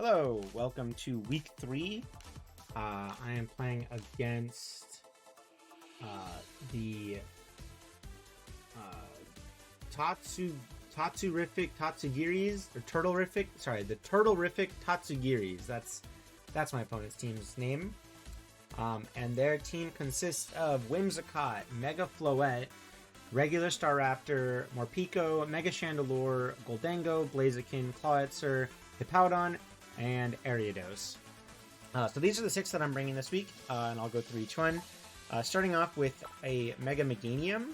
Hello, welcome to week 3. I am playing against the Tastugiris or Turtlerrific. Sorry, the Turtlerrific Tastugiris. That's my opponent's team's name. And their team consists of Whimsicott, Mega Floette, Regular Staraptor, Morpeko, Mega Chandelure, Goldengo, Blaziken, Clawetzer, Hippowdon, and Ariados. So these are the 6 that I'm bringing this week, and I'll go through each one. Starting off with a Mega Meganium.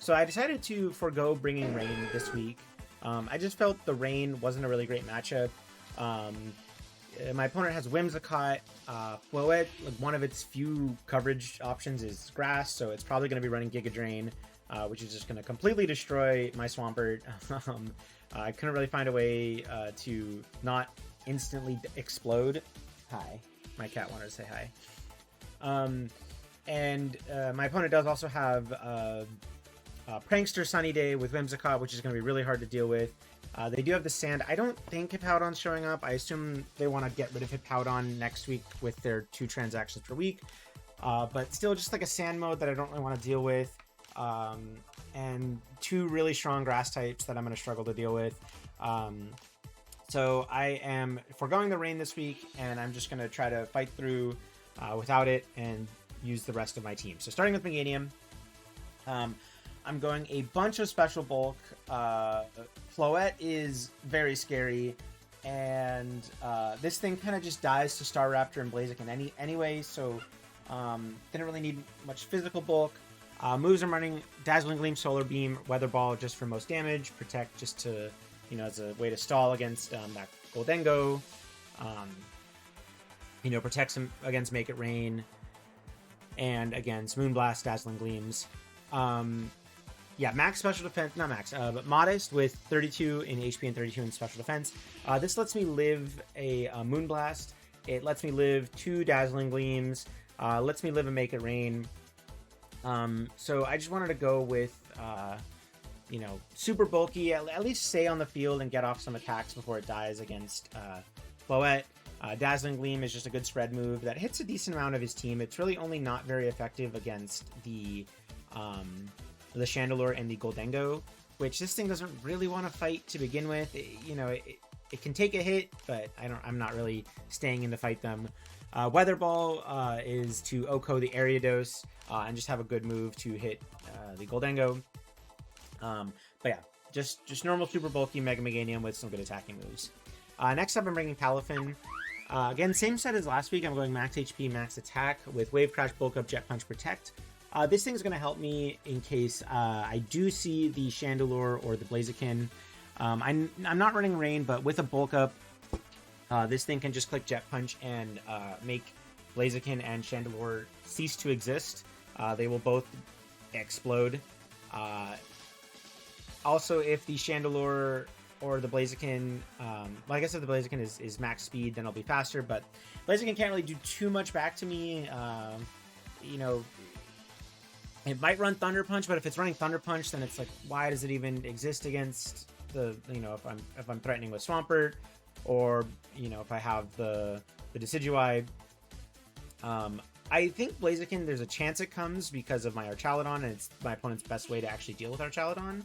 So I decided to forego bringing Rain this week. I just felt the Rain wasn't a really great matchup. My opponent has Whimsicott. Floette, like one of its few coverage options is Grass, so it's probably going to be running Giga Drain, which is just going to completely destroy my Swampert. I couldn't really find a way to not instantly explode. Hi. My cat wanted to say hi. And my opponent does also have Prankster Sunny Day with Whimsicott, which is going to be really hard to deal with. They do have the Sand. I don't think Hippowdon's showing up. I assume they want to get rid of Hippowdon next week with their 2 transactions per week. But still, just like a Sand mode that I don't really want to deal with. And 2 really strong grass types that I'm going to struggle to deal with. So I am foregoing the Rain this week, and I'm just going to try to fight through without it and use the rest of my team. So starting with Meganium, I'm going a bunch of Special Bulk. Floette is very scary, and this thing kind of just dies to Staraptor and Blaziken anyway, so didn't really need much physical bulk. Moves I'm running Dazzling Gleam, Solar Beam, Weather Ball just for most damage, Protect just to, as a way to stall against that Goldengo. Protects him against Make It Rain and against Moonblast, Dazzling Gleams. Max special defense, not max, but modest with 32 in HP and 32 in special defense. This lets me live a Moonblast. It lets me live 2 Dazzling Gleams. Lets me live a Make It Rain. So I just wanted to go with, super bulky, at least stay on the field and get off some attacks before it dies against Floette. Dazzling Gleam is just a good spread move that hits a decent amount of his team. It's really only not very effective against the Chandelure and the Goldengo, which this thing doesn't really want to fight to begin with. It can take a hit, but I'm not really staying in to fight them. Weather Ball is to Oko the Ariados and just have a good move to hit the Goldengo. Just normal super bulky Mega Meganium with some good attacking moves. Next up, I'm bringing Palafin. Again, same set as last week. I'm going max HP, max attack with Wave Crash, Bulk Up, Jet Punch, Protect. This thing's going to help me in case I do see the Chandelure or the Blaziken. I'm not running Rain, but with a Bulk Up, this thing can just click Jet Punch and make Blaziken and Chandelure cease to exist. They will both explode. Also, if the Chandelure or the Blaziken, I guess if the Blaziken is max speed, then I'll be faster, but Blaziken can't really do too much back to me. It might run Thunder Punch, but if it's running Thunder Punch, then it's like, why does it even exist against the, if I'm threatening with Swampert, or, if I have the Decidueye. I think Blaziken, there's a chance it comes because of my Archaludon, and it's my opponent's best way to actually deal with Archaludon.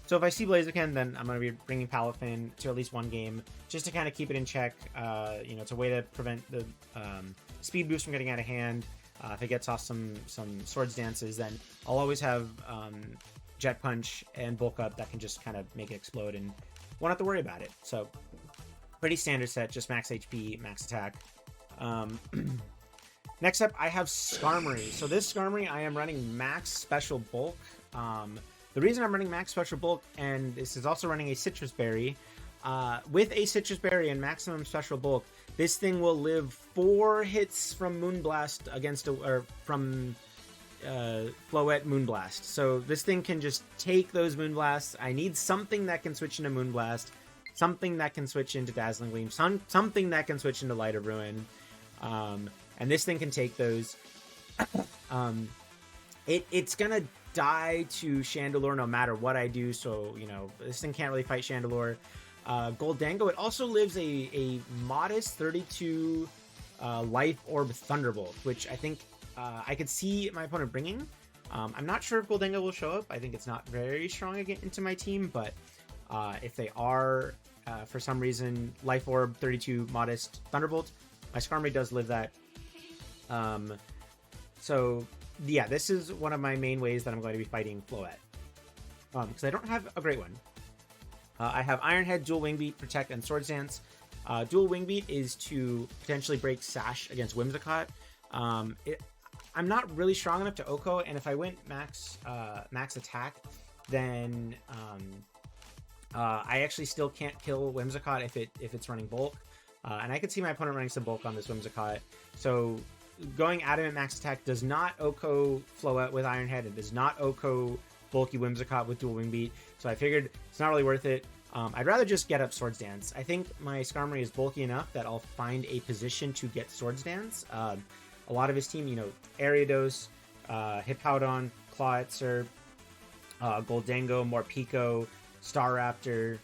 So if I see Blaziken, then I'm going to be bringing Palafin to at least one game, just to kind of keep it in check. It's a way to prevent the speed boost from getting out of hand. If it gets off some Swords Dances, then I'll always have Jet Punch and Bulk Up that can just kind of make it explode and won't have to worry about it. So pretty standard set, just max HP, max attack. Next up, I have Skarmory. So this Skarmory, I am running max special bulk. The reason I'm running max special bulk, and this is also running a Citrus Berry, with a Citrus Berry and maximum special bulk, this thing will live 4 hits from Moonblast from Floette Moonblast. So this thing can just take those Moonblasts. I need something that can switch into Moonblast, something that can switch into Dazzling Gleam, something that can switch into Light of Ruin. And this thing can take those. It's gonna die to Chandelure no matter what I do, so this thing can't really fight Chandelure. Goldango. It also lives a modest 32 life orb Thunderbolt, which I think I could see my opponent bringing. I'm not sure if Goldango will show up. I think it's not very strong into my team, but if they are, for some reason, life orb 32 modest Thunderbolt, my Skarmory does live that. So yeah, this is one of my main ways that I'm going to be fighting Floette. Because I don't have a great one. I have Iron Head, Dual Wing Beat, Protect, and Swords Dance. Dual Wing Beat is to potentially break Sash against Whimsicott. I'm not really strong enough to Oko, and if I went max attack, then I actually still can't kill Whimsicott if it's running bulk. And I could see my opponent running some bulk on this Whimsicott. So going Adamant max attack does not Oko Floette with Iron Head. It does not Oko bulky Whimsicott with Dual Wing Beat. So I figured it's not really worth it. I'd rather just get up Swords Dance. I think my Skarmory is bulky enough that I'll find a position to get Swords Dance. A lot of his team, Ariados, Hippowdon, Clawitzer, Goldango, Morpeko, Staraptor,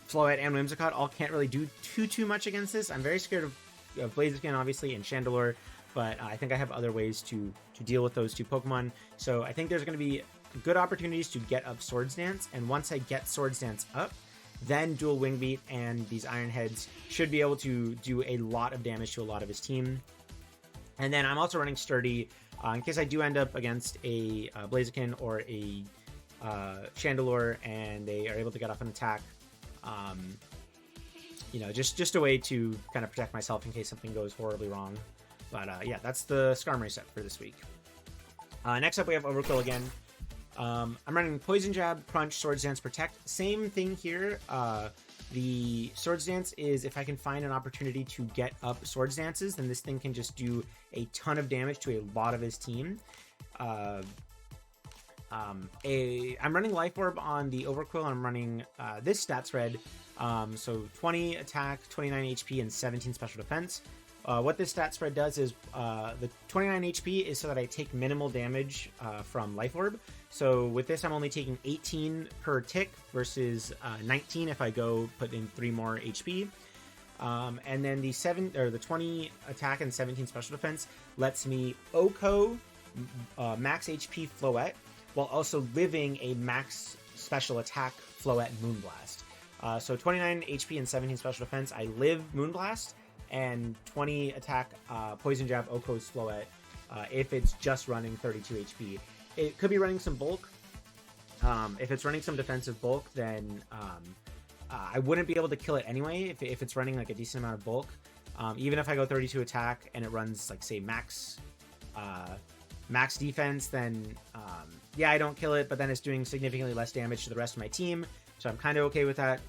Floette, and Whimsicott all can't really do too much against this. I'm very scared of Blaziken, obviously, and Chandelure, but I think I have other ways to deal with those two Pokemon. So I think there's going to be good opportunities to get up Swords Dance, and once I get Swords Dance up, then Dual Wing Beat and these Iron Heads should be able to do a lot of damage to a lot of his team. And then I'm also running Sturdy in case I do end up against a Blaziken or a Chandelure and they are able to get off an attack. Just a way to kind of protect myself in case something goes horribly wrong. But yeah, that's the Skarmory set for this week. Next up, we have Overkill again. I'm running Poison Jab, Crunch, Swords Dance, Protect. Same thing here. The Swords Dance is if I can find an opportunity to get up Swords Dances, then this thing can just do a ton of damage to a lot of his team. I'm running Life Orb on the Overkill. I'm running this stat spread. So 20 attack, 29 HP, and 17 special defense. What this stat spread does is the 29 HP is so that I take minimal damage from Life Orb. So with this, I'm only taking 18 per tick versus 19 if I go put in 3 more HP. And then the 20 attack and 17 special defense lets me Oko max HP Floette while also living a max special attack Floette Moonblast. So 29 HP and 17 special defense, I live Moonblast, and 20 attack Poison Jab Oko's Floette if it's just running 32 HP. It could be running some bulk. If it's running some defensive bulk, then I wouldn't be able to kill it anyway if it's running like a decent amount of bulk. Even if I go 32 attack and it runs like say max defense, then yeah, I don't kill it, but then it's doing significantly less damage to the rest of my team, so I'm kind of okay with that.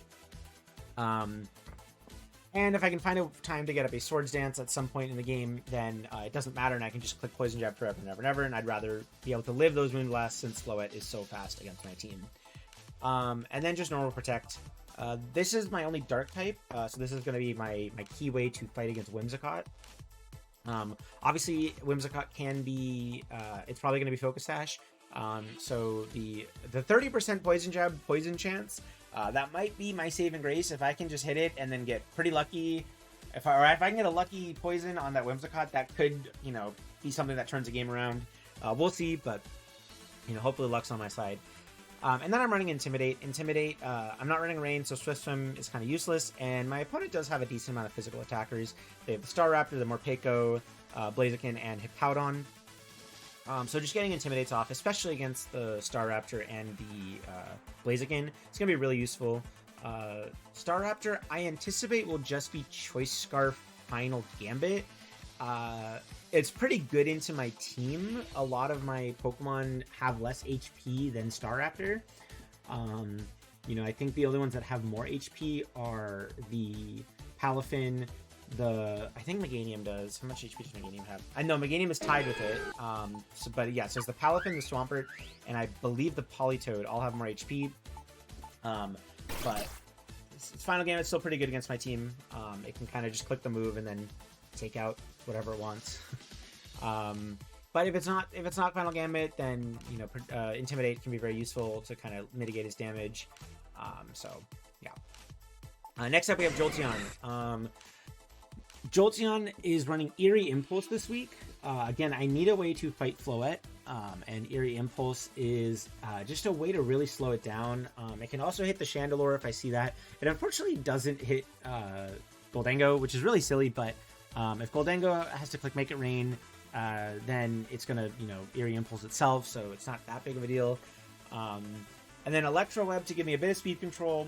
And if I can find a time to get up a Swords Dance at some point in the game, then it doesn't matter, and I can just click Poison Jab forever and ever and ever, and I'd rather be able to live those Moonblasts since Floette is so fast against my team. And then just normal Protect. This is my only Dark type, so this is going to be my key way to fight against Whimsicott. Obviously, Whimsicott can be, it's probably going to be Focus Sash. So the 30% Poison Jab poison chance, that might be my saving grace if I can just hit it and then get pretty lucky. If I can get a lucky poison on that Whimsicott, that could, be something that turns the game around. We'll see, but, hopefully luck's on my side. And then I'm running Intimidate. I'm not running Rain, so Swift Swim is kind of useless, and my opponent does have a decent amount of physical attackers. They have the Staraptor, the Morpeko, Blaziken, and Hippowdon. So just getting Intimidates off, especially against the Staraptor and the Blaziken, it's going to be really useful. Staraptor, I anticipate, will just be Choice Scarf Final Gambit. It's pretty good into my team. A lot of my Pokemon have less HP than Staraptor. I think the only ones that have more HP are the Palafin, I think Meganium does. How much HP does Meganium have? I know Meganium is tied with it. But yeah, so it's the Palafin, the Swampert, and I believe the Politoed all have more HP. But its Final Game is still pretty good against my team. It can kind of just click the move and then take out whatever it wants. But if it's not Final Gambit, then Intimidate can be very useful to kind of mitigate its damage. So yeah. Next up, we have Jolteon. Jolteon is running Eerie Impulse this week. Again, I need a way to fight Floette, and Eerie Impulse is just a way to really slow it down. It can also hit the Chandelure if I see that. It unfortunately doesn't hit Goldango, which is really silly, but if Goldango has to click Make It Rain, then it's going to, Eerie Impulse itself, so it's not that big of a deal. And then Electro Web to give me a bit of speed control.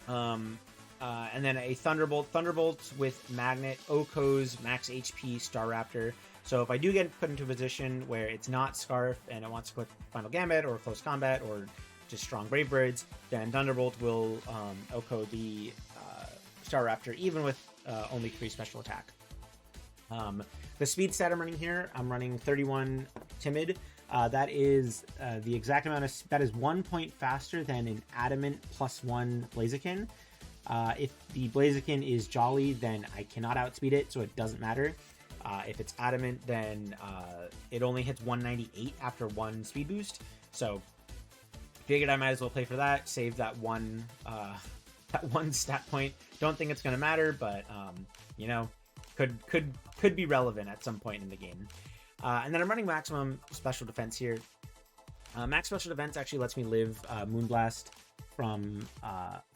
And then a Thunderbolt. Thunderbolt with Magnet, Oko's Max HP, Staraptor. So if I do get put into a position where it's not Scarf and it wants to click Final Gambit or Close Combat or just Strong Brave Birds, then Thunderbolt will Oko the Staraptor even with only 3 special attack. The speed stat I'm running here, I'm running 31 Timid. That is the exact amount of... That is 1 point faster than an Adamant +1 Blaziken. If the Blaziken is Jolly, then I cannot outspeed it, so it doesn't matter. If it's Adamant, then it only hits 198 after 1 speed boost. So figured I might as well play for that, save that one stat point. Don't think it's going to matter, but could be relevant at some point in the game. And then I'm running maximum special defense here. Max special defense actually lets me live Moonblast from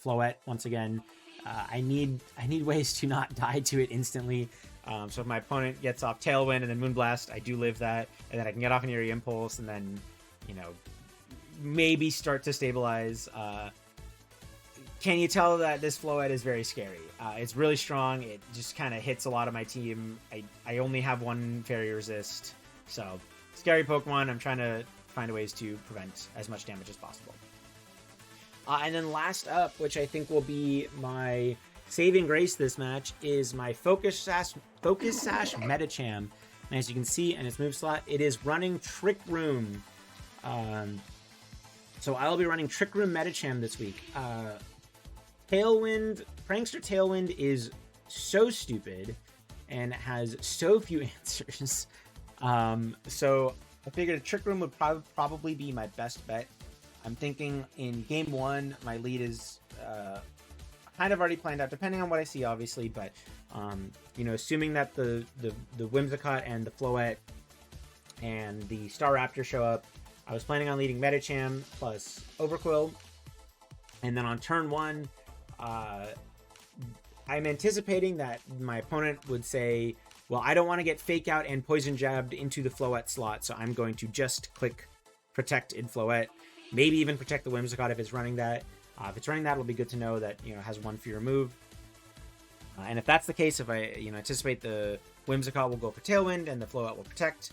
Floette once again. I need ways to not die to it instantly. So if my opponent gets off Tailwind and then Moonblast, I do live that, and then I can get off an Eerie Impulse, and then maybe start to stabilize. Can you tell that this Floette is very scary? It's really strong. It just kind of hits a lot of my team. I only have 1 Fairy Resist, so scary Pokemon. I'm trying to find ways to prevent as much damage as possible. And then last up, which I think will be my saving grace this match, is my Focus Sash Medicham. And as you can see in its move slot, it is running Trick Room. So I will be running Trick Room Medicham this week. Prankster Tailwind is so stupid and has so few answers. So I figured Trick Room would probably be my best bet. I'm thinking in game 1, my lead is kind of already planned out, depending on what I see, obviously. But assuming that the Whimsicott and the Floette and the Staraptor show up, I was planning on leading Medicham plus Overquill, and then on turn 1, I'm anticipating that my opponent would say, "Well, I don't want to get Fake Out and Poison Jabbed into the Floette slot, so I'm going to just click Protect in Floette." Maybe even protect the Whimsicott if it's running that. If it's running that, it'll be good to know that it has 1 fewer move. And if that's the case, if I anticipate the Whimsicott will go for Tailwind and the Floette will protect,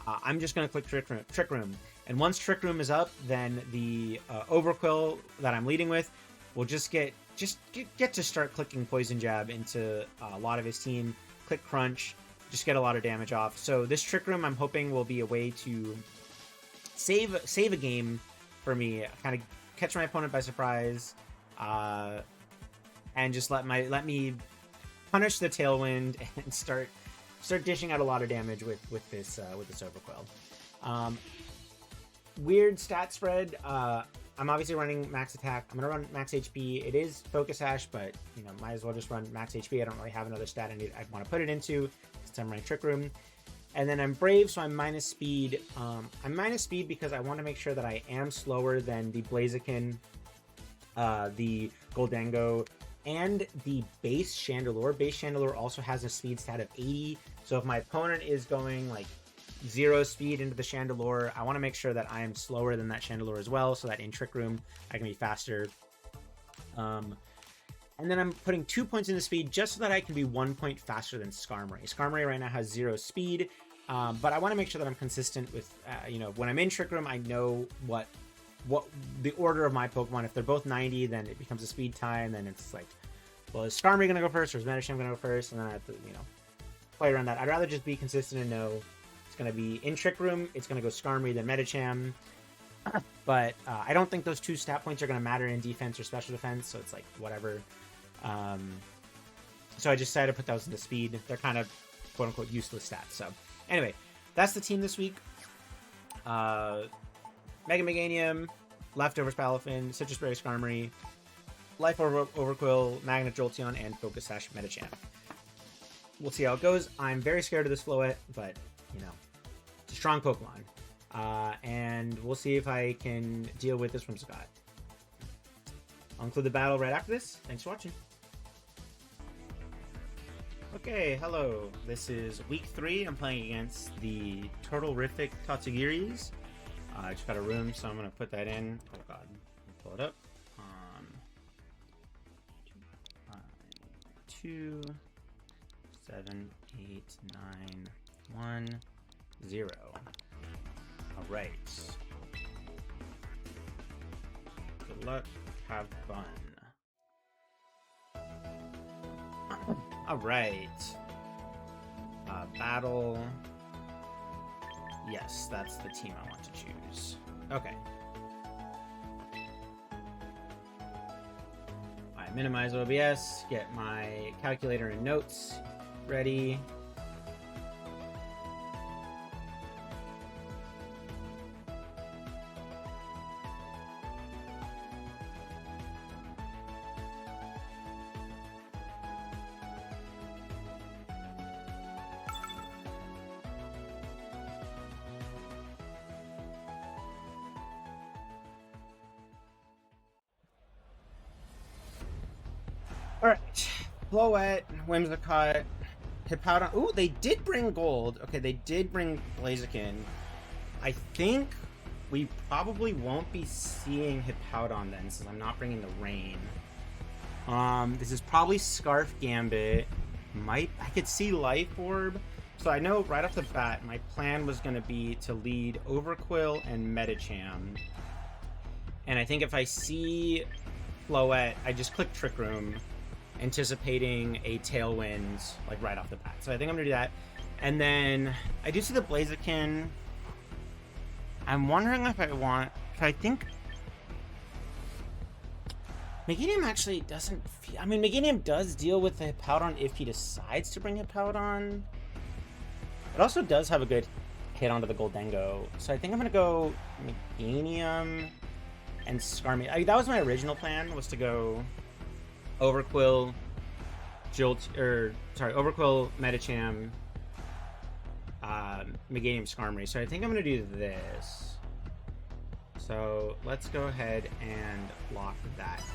I'm just going to click Trick Room. And once Trick Room is up, then the Overquill that I'm leading with will just get to start clicking Poison Jab into a lot of his team. Click Crunch, just get a lot of damage off. So this Trick Room, I'm hoping, will be a way to save a game for me, kind of catch my opponent by surprise, and just let me punish the Tailwind and start dishing out a lot of damage with this Overquill. Weird stat spread. I'm obviously running max attack. I'm gonna run max HP. It is Focus Sash, but might as well just run max HP. I don't really have another stat I want to put it into since I'm running Trick Room. And then I'm Brave, so I'm minus speed. I'm minus speed because I want to make sure that I am slower than the Blaziken, the Goldango, and the base Chandelure. Base Chandelure also has a speed stat of 80. So if my opponent is going like 0 speed into the Chandelure, I want to make sure that I am slower than that Chandelure as well, so that in Trick Room I can be faster. And then I'm putting 2 points into speed just so that I can be 1 point faster than Skarmory. Skarmory right now has 0 speed, but I want to make sure that I'm consistent with, when I'm in Trick Room, I know what the order of my Pokemon. If they're both 90, then it becomes a speed time, then it's like, well, is Skarmory going to go first, or is Medicham going to go first? And then I have to, play around that. I'd rather just be consistent and know it's going to be in Trick Room, it's going to go Skarmory, then Medicham. But I don't think those 2 stat points are going to matter in defense or special defense, so it's like, whatever. So I just decided to put those into speed. They're kind of quote-unquote useless stats. So anyway, that's the team this week. Mega Meganium, Leftovers Palafin, Citrus Berry Skarmory, Life Overquill, Magna Jolteon, and Focus Sash Medicham. We'll see how it goes. I'm very scared of this Floette, but, you know, it's a strong Pokemon. And we'll see if I can deal with this Whimsicott. I'll include the battle right after this. Thanks for watching. Okay, hello. This is week 3. I'm playing against the Turtlerrific Tastugiris. I just got a room, so I'm going to put that in. Oh god, let me pull it up. 2, 7, 8, 9, 1, 0. Alright. Good luck. Have fun. Alright. Battle. Yes, that's the team I want to choose. Okay. Alright, minimize OBS, get my calculator and notes ready. Alright, Floette, Whimsicott, Hippowdon. Ooh, they did bring gold. Okay, they did bring Blaziken. I think we probably won't be seeing Hippowdon then, since I'm not bringing the rain. This is probably Scarf Gambit. I could see Life Orb. So I know right off the bat, my plan was going to be to lead Overquill and Medicham. And I think if I see Floette, I just click Trick Room, anticipating a Tailwind, like, right off the bat. So I think I'm gonna do that. And then I do see the Blaziken. I'm wondering if I think Meganium actually doesn't feel, I mean, Meganium does deal with the Hippowdon if he decides to bring Hippowdon. It also does have a good hit onto the Goldengo. So I think I'm gonna go Meganium and Skarmy. That was my original plan, was to go Overquill, Overquill, Medicham, Meganium, Skarmory. So I think I'm going to do this. So let's go ahead and lock that in.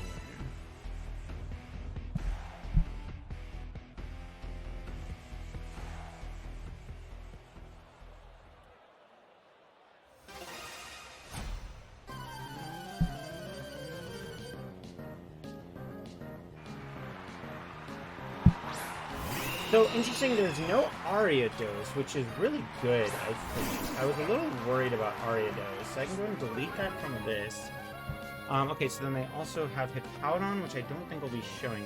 So, interesting, there's no Ariados, which is really good, I think. I was a little worried about Ariados, so I can go ahead and delete that from this. Okay, so then they also have Hippowdon, which I don't think will be showing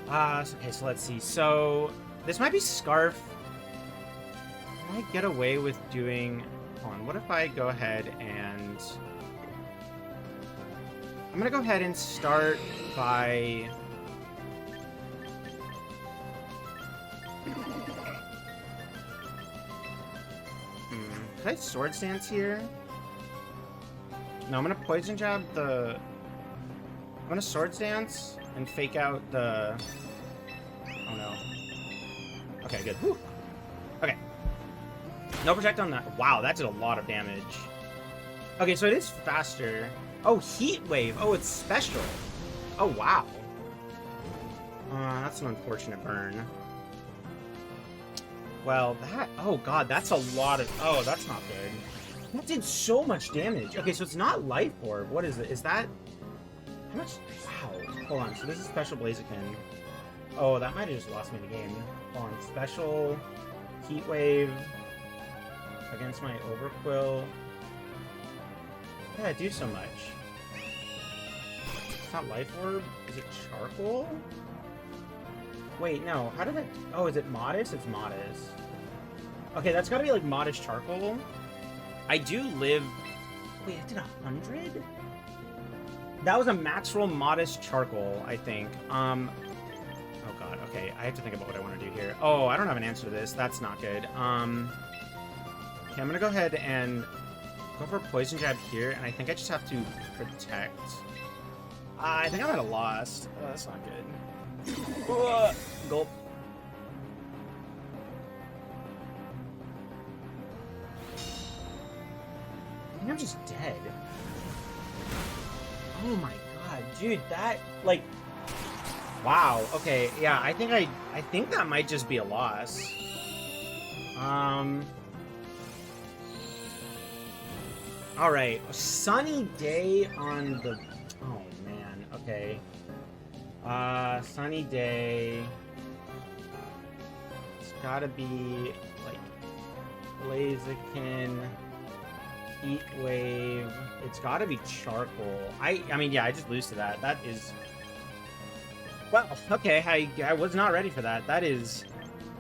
up. Okay, so let's see. So, this might be Scarf. Can I get away with doing... Hold on, what if I go ahead and... I'm gonna go ahead and start by... Can I Swords Dance here? No, I'm gonna Poison Jab the... I'm gonna Swords Dance and fake out the... Oh no. Okay, good. Whew. Okay. No Protect on that. Wow, that did a lot of damage. Okay, so it is faster. Oh, Heat Wave. Oh, it's special. Oh, wow. That's an unfortunate burn. Well, that... Oh, God, that's a lot of... Oh, that's not good. That did so much damage. Okay, so it's not Life Orb. What is it? Is that... How much... Wow. Hold on. So this is Special Blaziken. Oh, that might have just lost me the game. Hold on. Special... Heat Wave... Against my Overquill... Yeah, do so much. It's not Life Orb? Is it Charcoal? Wait, no. How did that... Oh, is it Modest? It's Modest. Okay, that's gotta be like Modest Charcoal. I do live... Wait, I did 100? That was a max roll Modest Charcoal, I think. Oh god, okay. I have to think about what I want to do here. Oh, I don't have an answer to this. That's not good. Okay, I'm gonna go ahead and go for Poison Jab here, and I think I just have to protect. I think I'm at a loss. Oh, that's not good. Gulp. I think I'm just dead. Oh my god, dude, that, like... Wow, okay, yeah, I think that might just be a loss. Alright, a sunny day on the... Oh, man, okay. Sunny day... It's gotta be, like, Blaziken, Heat Wave... It's gotta be Charcoal. I mean, yeah, I just lose to that. That is... Well, okay, I was not ready for that. That is,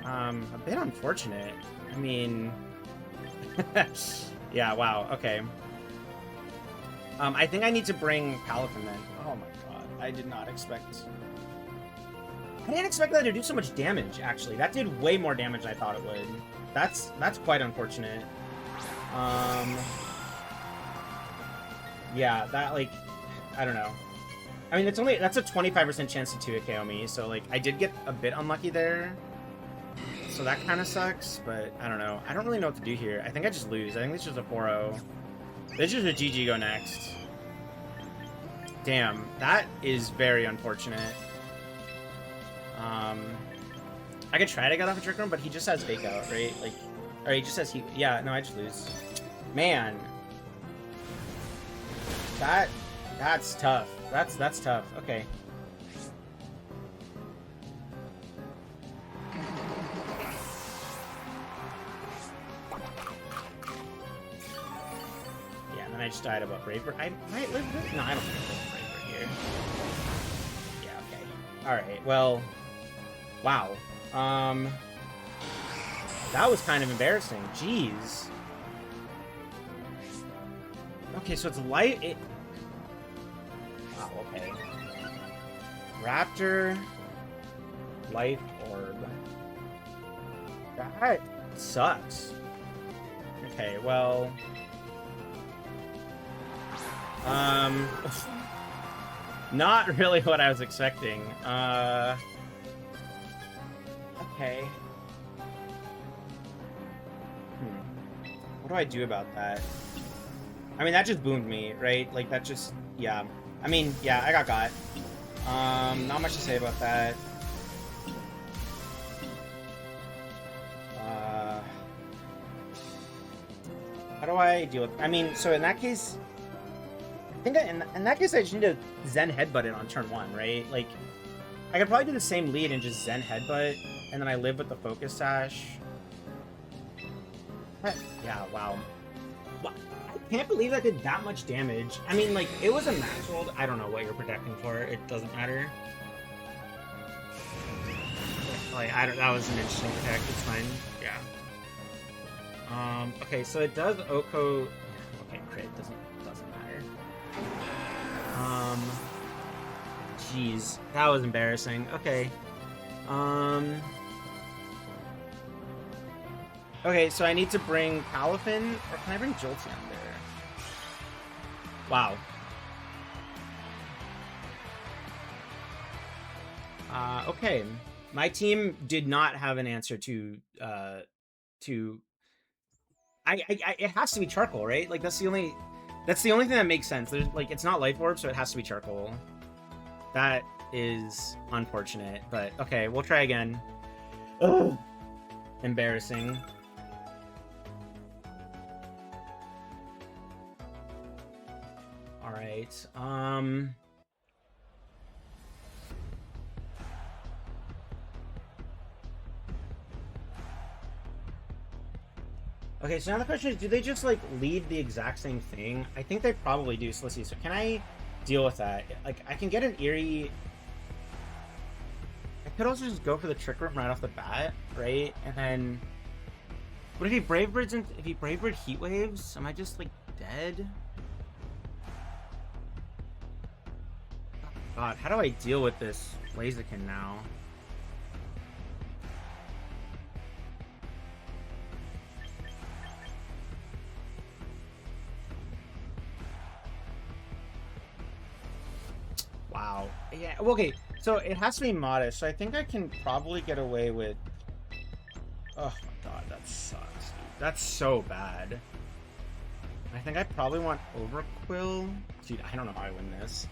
a bit unfortunate. I mean... yeah, wow, okay. I think I need to bring Palafin then. Oh my god, I did not expect... I didn't expect that to do so much damage, actually. That did way more damage than I thought it would. That's quite unfortunate. Yeah, that, like, I don't know. I mean, that's a 25% chance to 2-hit KO me, so, like, I did get a bit unlucky there. So that kind of sucks, but I don't know. I don't really know what to do here. I think I just lose. I think this is a 4-0. This is a GG go next. Damn, that is very unfortunate. I could try to get off a Trick Room, but he just has Fake Out, right? Like, or he just has Heat. Yeah, no, I just lose. Man. That's tough. That's tough. Okay. Yeah, and then I just died about Braver. I might live with... No, I don't think I live with Braver here. Yeah, okay. Alright, well... Wow. That was kind of embarrassing. Jeez. Okay, so it's light... Wow, okay. Raptor... Life Orb... That sucks. Okay, well... Not really what I was expecting. Okay. What do I do about that? I mean, that just boomed me, right? Like, that just... Yeah. I mean, yeah, I got. Not much to say about that. How do I deal with... I mean, so in that case... I think in that case, I just need to Zen Headbutt it on turn 1, right? Like, I could probably do the same lead and just Zen Headbutt, and then I live with the Focus Sash. Yeah, wow. I can't believe that did that much damage. I mean, like, it was a max roll. I don't know what you're protecting for. It doesn't matter. Like, that was an interesting protect. It's fine. Yeah. Okay, so it does Oko... Okay, crit. Doesn't matter. Jeez. That was embarrassing. Okay. Okay, so I need to bring Palafin, or can I bring Jolteon there? Wow. Okay. My team did not have an answer to it has to be Charcoal, right? Like, that's the only thing that makes sense. There's, like, it's not Life Orb, so it has to be Charcoal. That is unfortunate, but okay, we'll try again. Ugh. Embarrassing. Alright, okay, so now the question is, do they just, like, lead the exact same thing? I think they probably do, so let's see. So can I deal with that? Like, I can get an Eerie... I could also just go for the Trick Room right off the bat, right? And then... But if he Brave Bird Heat Waves, am I just, like, dead? God, how do I deal with this Blaziken now? Wow. Yeah, well, okay, so it has to be modest, so I think I can probably get away with... Oh my god, that sucks, dude. That's so bad. I think I probably want Overquill. Dude, I don't know how I win this.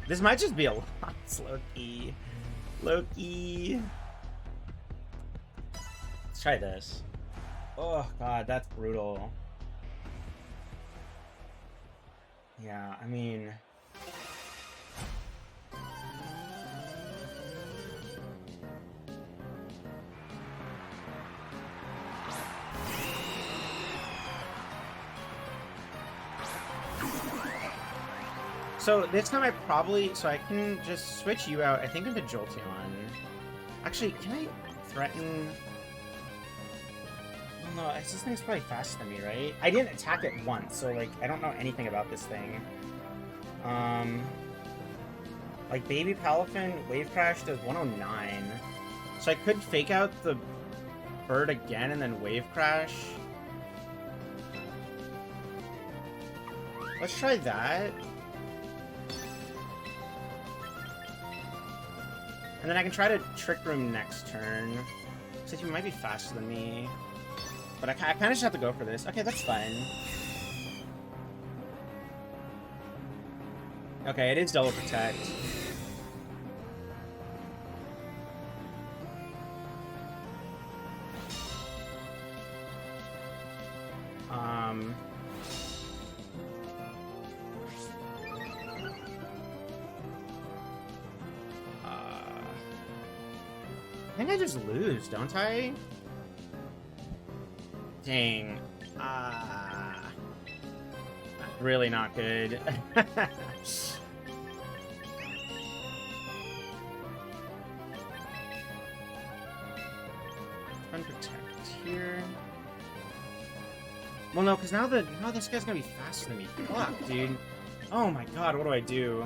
This might just be a lot. Loki. Loki. Let's try this. Oh god, that's brutal. Yeah, I mean... So this time I probably... So I can just switch you out, I think, into Jolteon. Actually, can I threaten... Well, no, this thing's probably faster than me, right? I didn't attack it once, so, like, I don't know anything about this thing. Like, Baby Palafin, Wave Crash does 109. So I could fake out the bird again and then Wave Crash. Let's try that. And then I can try to Trick Room next turn. So he might be faster than me. But I kind of just have to go for this. Okay, that's fine. Okay, it is Double Protect. I think I just lose, don't I? Dang. Really not good. Unprotect here. Well, no, because now this guy's gonna be faster than me. Fuck, dude. Oh my god, what do I do?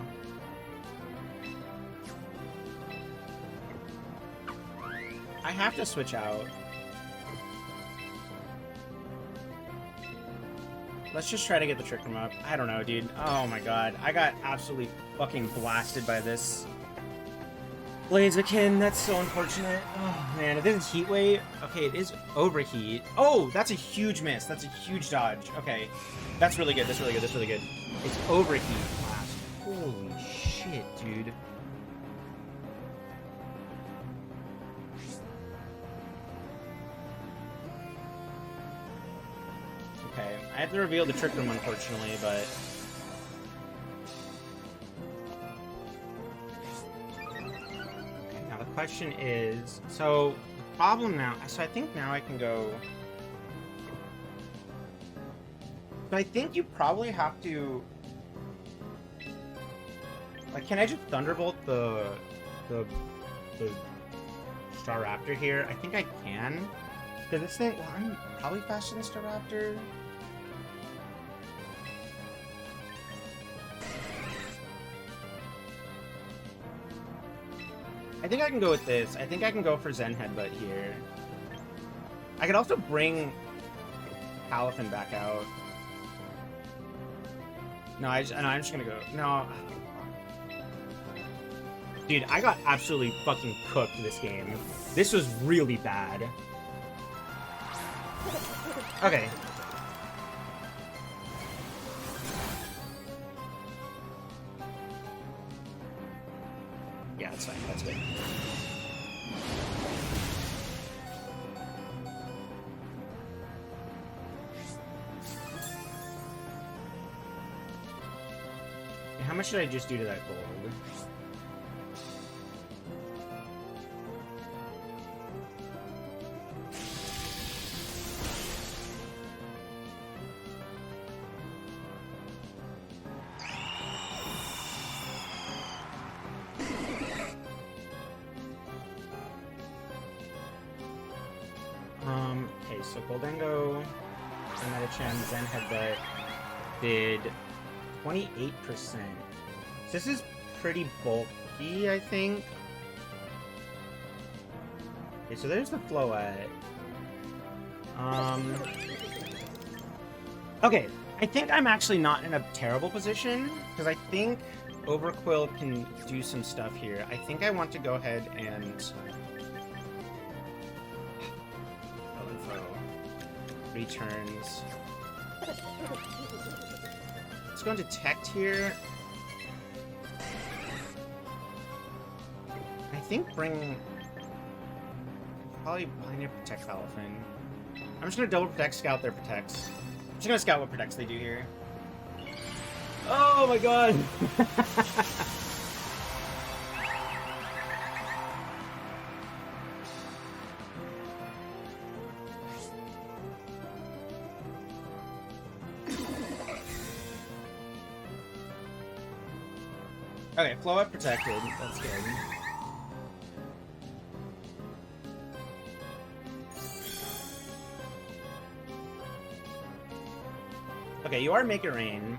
I have to switch out. Let's just try to get the Trick Room up. I don't know, dude. Oh my god. I got absolutely fucking blasted by this Blaziken. That's so unfortunate. Oh man, if this is Heat Wave... Okay, it is Overheat. Oh, that's a huge miss. That's a huge dodge. Okay. That's really good. That's really good. That's really good. It's Overheat blast. Holy shit, dude. Okay, I have to reveal the Trick Room, unfortunately, but... Okay, now the question is... So, the problem now... So I think now I can go... So I think you probably have to... Like, can I just Thunderbolt the Staraptor here? I think I can. Because this thing... Well, I'm probably faster than Staraptor. I think I can go with this. I think I can go for Zen Headbutt here. I could also bring Palafin back out. No, I'm just gonna go. No. Dude, I got absolutely fucking cooked this game. This was really bad. Okay. Yeah, that's fine. That's good. How much did I just do to that gold? Okay, so Goldengo, Medicham, Zen Headbutt did 28%. So this is pretty bulky, I think. Okay, so there's the Floette. Okay, I think I'm actually not in a terrible position, because I think Overquill can do some stuff here. I think I want to go ahead and... returns. Let's go into Detect here. I think bring... Probably Pioneer Protect Elephant. I'm just gonna double Protect, Scout their Protects. I'm just gonna scout what Protects they do here. Oh my god! Okay, Float protected. That's good. Okay, you are Make It Rain.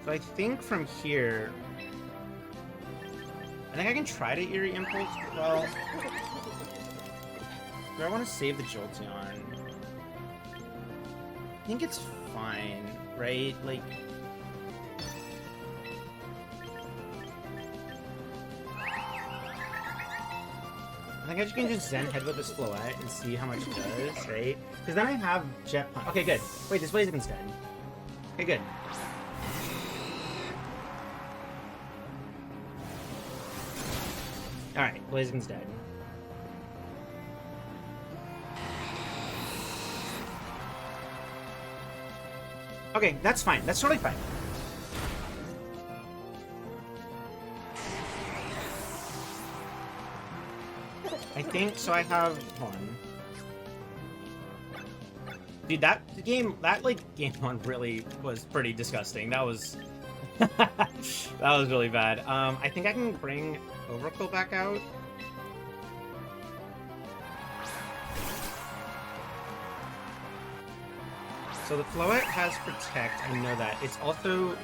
So I think from here... I think I can try to Eerie Impulse. Well... Do I want to save the Jolteon? I think it's fine, right? Like... I think I just can just Zen Head with this Floette and see how much it does, right? Because then I have Jet Punch. Okay, good. Wait, this Blaziken's dead. Okay, good. Alright, Blaziken's dead. Okay, that's fine. That's totally fine. I think, so I have, hold on. Dude, that game one really was pretty disgusting. That was, that was really bad. I think I can bring Overkill back out. So the Floette has Protect, I know that. It's also...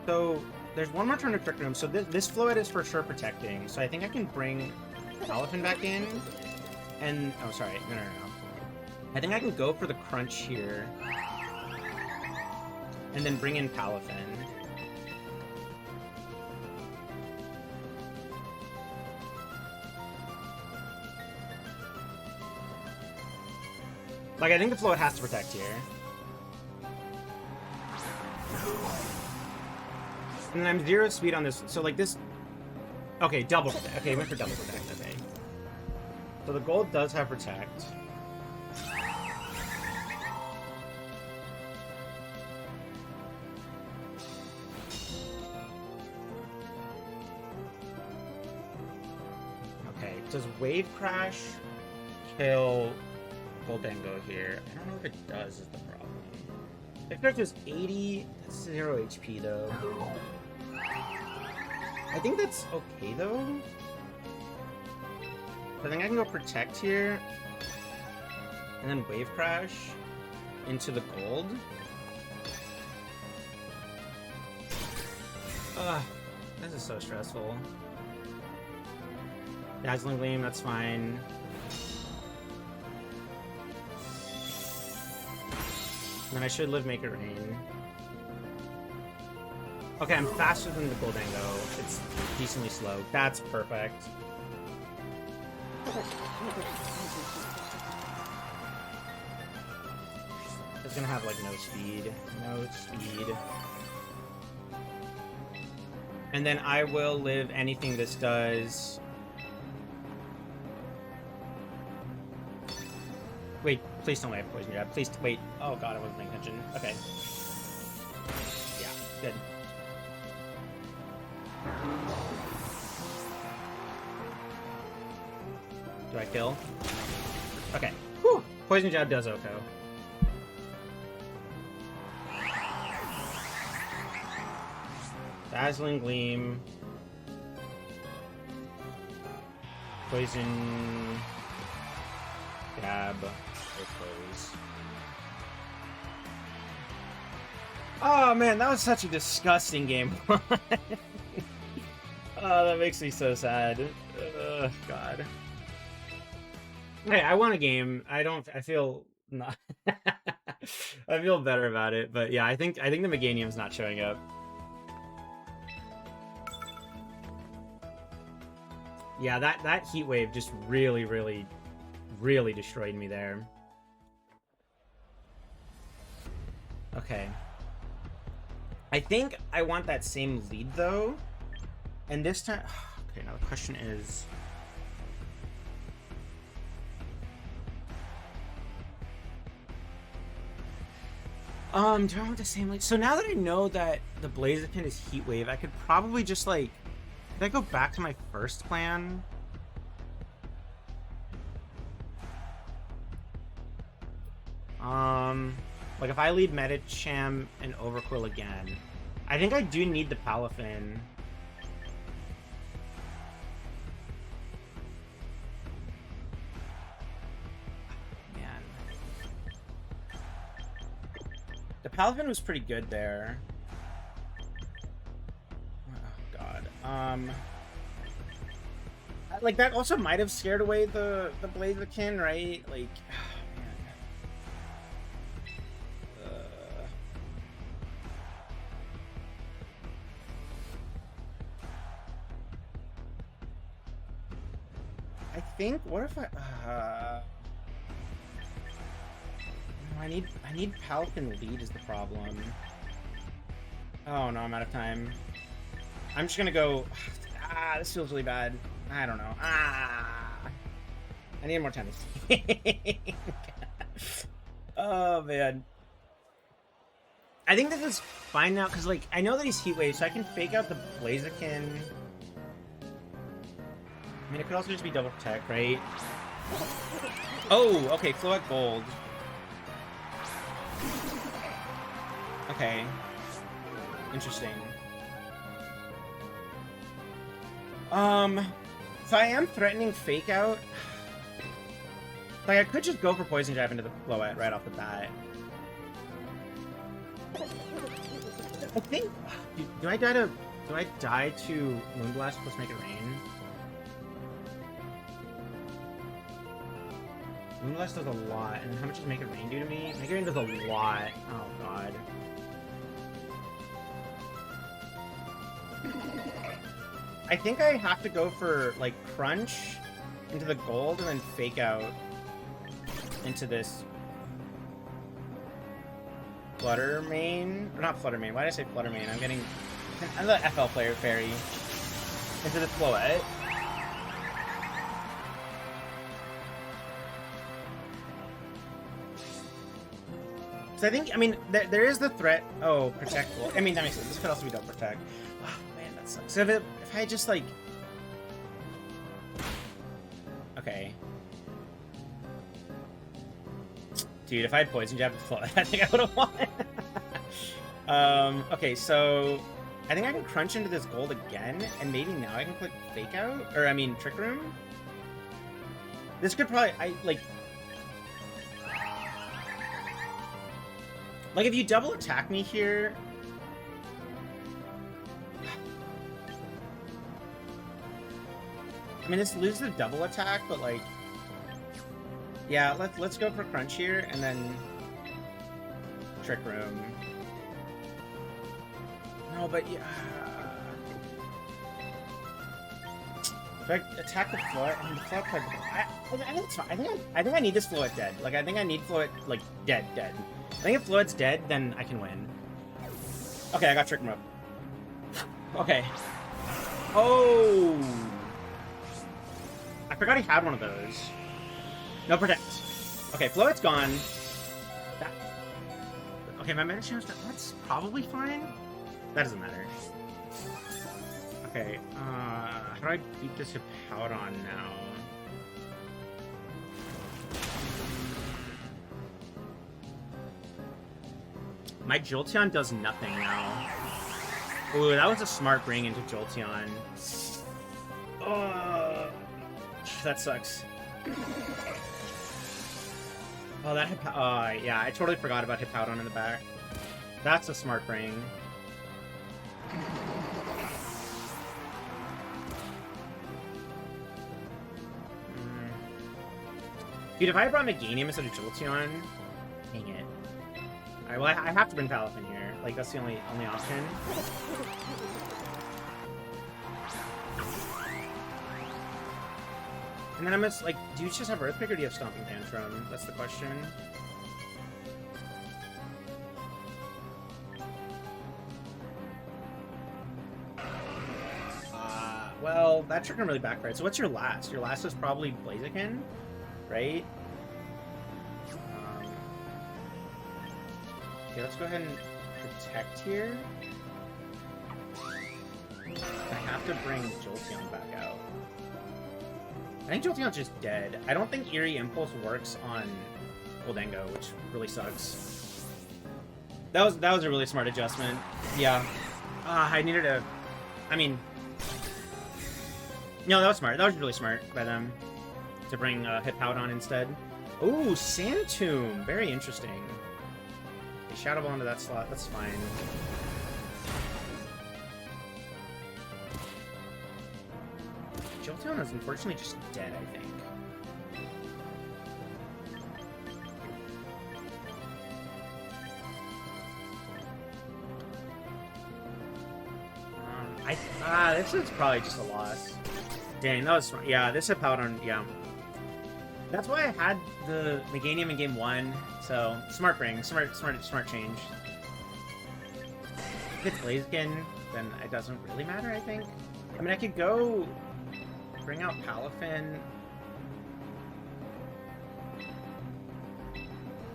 So, there's one more turn to Trick Room, so this Floette is for sure protecting. So I think I can bring Elephant back in, and... Oh, sorry. No. I think I can go for the Crunch here, and then bring in Palafin. Like, I think the Floette has to protect here. And then I'm 0 speed on this, so like this... Okay, double protect. Okay, went for double protect, okay. So the gold does have protect. Okay, does Wave Crash kill Goldengo here? I don't know if it does, is the problem. If it was 80, that's 0 HP though. I think that's okay though. I think I can go Protect here, and then Wave Crash into the gold. Ugh, this is so stressful. Dazzling Gleam, that's fine. And then I should live Make It Rain. Okay, I'm faster than the Goldengo. It's decently slow. That's perfect. It's gonna have, like, no speed. No speed. And then I will live anything this does. Wait, please don't have Poison Jab. Please, wait. Oh god, I wasn't paying attention. Okay. Yeah, good. Do I kill? Okay. Whew. Poison Jab does Oko. Dazzling Gleam. Poison Jab. Okos. Oh man, that was such a disgusting game. Oh, that makes me so sad. God. Hey, I won a game. I feel not. I feel better about it, but yeah, I think the Meganium's not showing up. Yeah, that heat wave just really, really, really destroyed me there. Okay. I think I want that same lead though. And this time, okay, now the question is, do I want the same lead? So now that I know that the Blaziken is Heat Wave, I could probably just like, could I go back to my first plan? Like if I lead Medicham and Overquill again, I think I do need the Palafin. Man. The Palafin was pretty good there. Oh god. Like that also might have scared away the Blaziken, right? Like I think, what if I need Palafin lead is the problem. Oh no, I'm out of time. I'm just gonna go, this feels really bad. I don't know. I need more time to think. Oh man. I think this is fine now, because like, I know that he's Heat Wave, so I can fake out the Blaziken. I mean, it could also just be double protect, right? Oh, okay, Float Gold. Okay. Interesting. So I am threatening Fake Out. Like, I could just go for Poison Jab into the Float right off the bat. I think... Do I die to Moonblast plus Make It Rain? Moonblast does a lot, and how much does Make It Rain do to me? Make It Rain does a lot. Oh god. I think I have to go for, like, Crunch into the gold and then Fake Out into this Flutter Mane. Or not Flutter Mane, why did I say Flutter Mane? I'm the FL player fairy. Into this Floette. So I think, I mean, there is the threat. Oh, Protect. I mean, that makes sense. This could also be double Protect. Oh, man, that sucks. So if I just, like... Okay. Dude, if I had Poison Jab before, I think I would have won. Okay, so... I think I can crunch into this gold again, and maybe now I can click Fake Out? Or, I mean, Trick Room? This could probably... Like, if you double attack me here... I mean, this loses the double attack, but, like... Yeah, let's go for Crunch here, and then... Trick Room. No, but yeah... If I attack the Float, I mean, the Float card... I think it's fine. I think I need this Float dead. Like, I think I need Float, like, dead. I think if Float's dead, then I can win. Okay, I got Trick Room up. Okay. Oh! I forgot he had one of those. No Protect. Okay, Float's gone. Okay, my Medicham's... That's probably fine. That doesn't matter. Okay, how do I beat this Hippowdon now? My Jolteon does nothing now. Ooh, that was a smart bring into Jolteon. Oh, that sucks. Oh, that yeah, I totally forgot about Hippowdon in the back. That's a smart bring. Dude, if I brought Meganium instead of Jolteon, dang it. Alright, well, I have to bring Palafin here. Like, that's the only option. And then I'm just like, do you just have Earthquake or do you have Stomping Tantrum? That's the question. Well, that trick really backfired. So what's your last? Your last is probably Blaziken, right? Okay, let's go ahead and protect here. I have to bring Jolteon back out. I think Jolteon's just dead. I don't think Eerie Impulse works on Goldengo, which really sucks. That was a really smart adjustment. Yeah. I needed a... I mean... No, that was smart. That was really smart by them to bring Hippowdon instead. Ooh, Sand Tomb. Very interesting. They Shadow Ball into that slot. That's fine. Jolteon is unfortunately just dead, I think. This is probably just a loss. Dang, that was smart. Yeah, this Hippowdon, yeah. That's why I had the Meganium in game 1. So, smart bring. Smart change. If it's Blaziken, then it doesn't really matter, I think. I mean, I could go bring out Palafin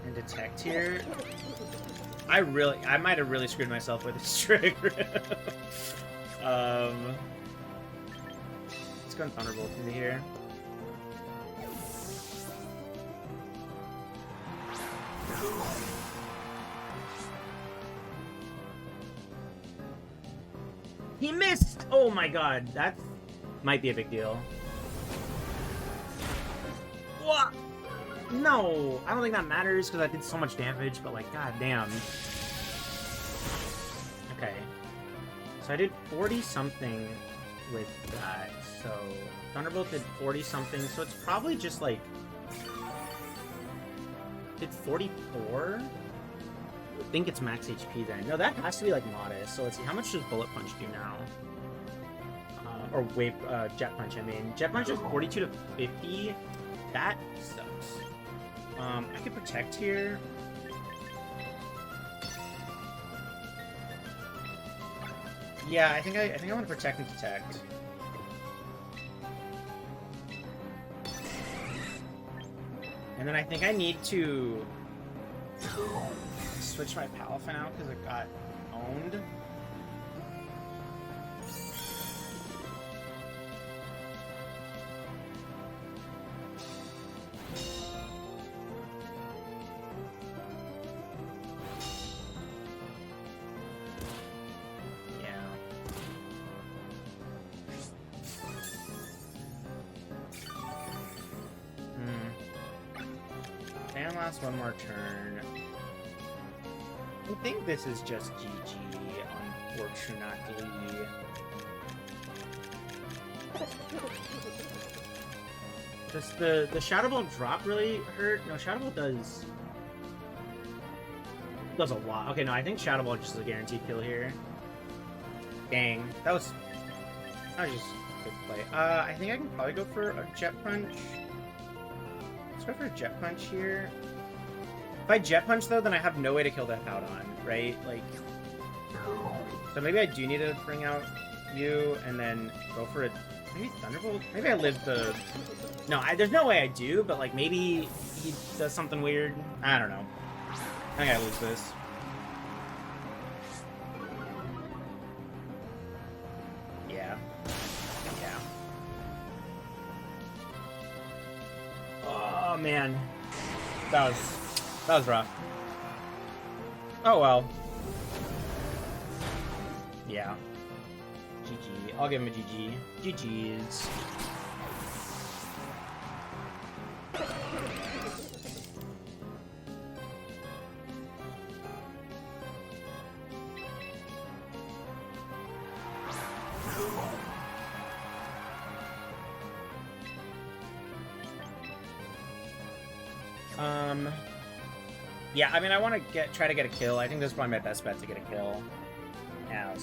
and detect here. I might have really screwed myself with this trick. Let's go and Thunderbolt into here. He missed! Oh my god, that might be a big deal. What? No, I don't think that matters because I did so much damage, but like, god damn. Okay. So I did 40-something with that, so Thunderbolt did 40-something, so it's probably just like... Did 44? I think it's max HP then. No, that has to be like modest, so let's see, how much does Bullet Punch do now? Or Wave, Jet Punch, I mean. Jet Punch is 42 to 50. That sucks. I could protect here. Yeah, I think I want to protect and detect. And then I think I need to switch my Palafin out because it got owned. One more turn. I think this is just GG, unfortunately. Does the Shadow Ball drop really hurt? No, Shadow Ball does a lot. Okay, no, I think Shadow Ball just is a guaranteed kill here. Dang, that was just a good play. I think I can probably go for a Jet Punch. Let's go for a Jet Punch here. If I Jet Punch, though, then I have no way to kill that Hippowdon, right? Like, so maybe I do need to bring out you and then go for a... Maybe Thunderbolt? Maybe I live the... No, there's no way I do, but, like, maybe he does something weird. I don't know. I think I lose this. Yeah. Yeah. Oh, man. That was rough. Oh, well. Yeah. GG. I'll give him a GG. GG's. Yeah, I mean, I want to try to get a kill. I think this is probably my best bet to get a kill. Yeah,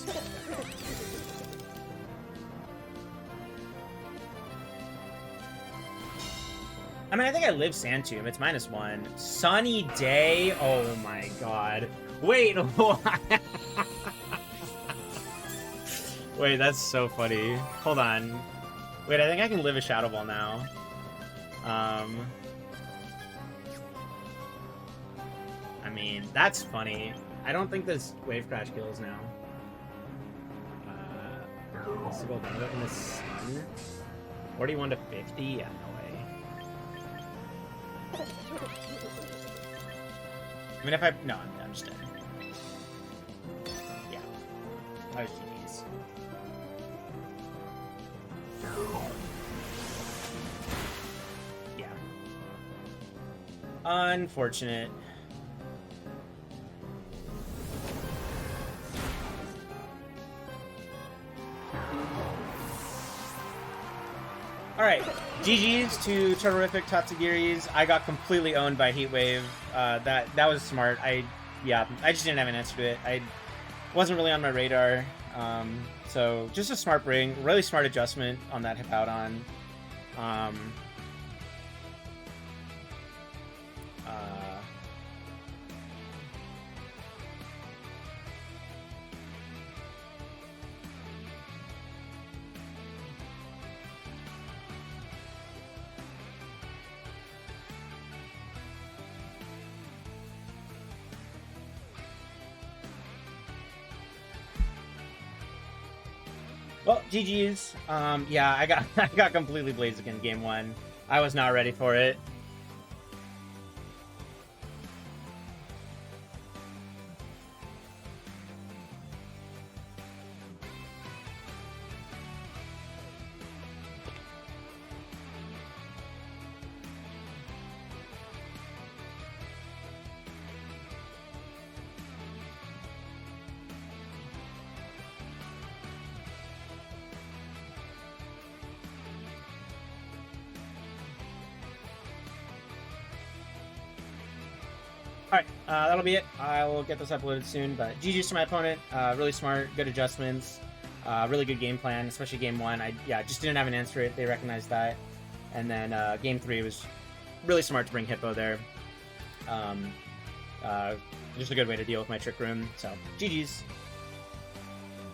I mean, I think I live Sand Tomb. It's -1. Sunny Day? Oh my god. Wait, what? Wait, that's so funny. Hold on. Wait, I think I can live a Shadow Ball now. I mean, that's funny. I don't think this Wave Crash kills now. Let's go in the sun. 41 to 50? Yeah, no way. I mean, if I... No, I'm just dead. Yeah. I was GG's. Yeah. Unfortunate. Alright, GG's to Turtlerrific, Tastugiris. I got completely owned by Heatwave. That was smart. I just didn't have an answer to it. I wasn't really on my radar. So just a smart bring, really smart adjustment on that Hippowdon. Well, GG's. Yeah, I got completely blazed in game 1. I was not ready for it. Alright, that'll be it. I will get this uploaded soon, but GG's to my opponent. Really smart, good adjustments, really good game plan, especially game 1. I just didn't have an answer to it. They recognized that. And then game 3 was really smart to bring Hippo there. Just a good way to deal with my Trick Room. So, GG's.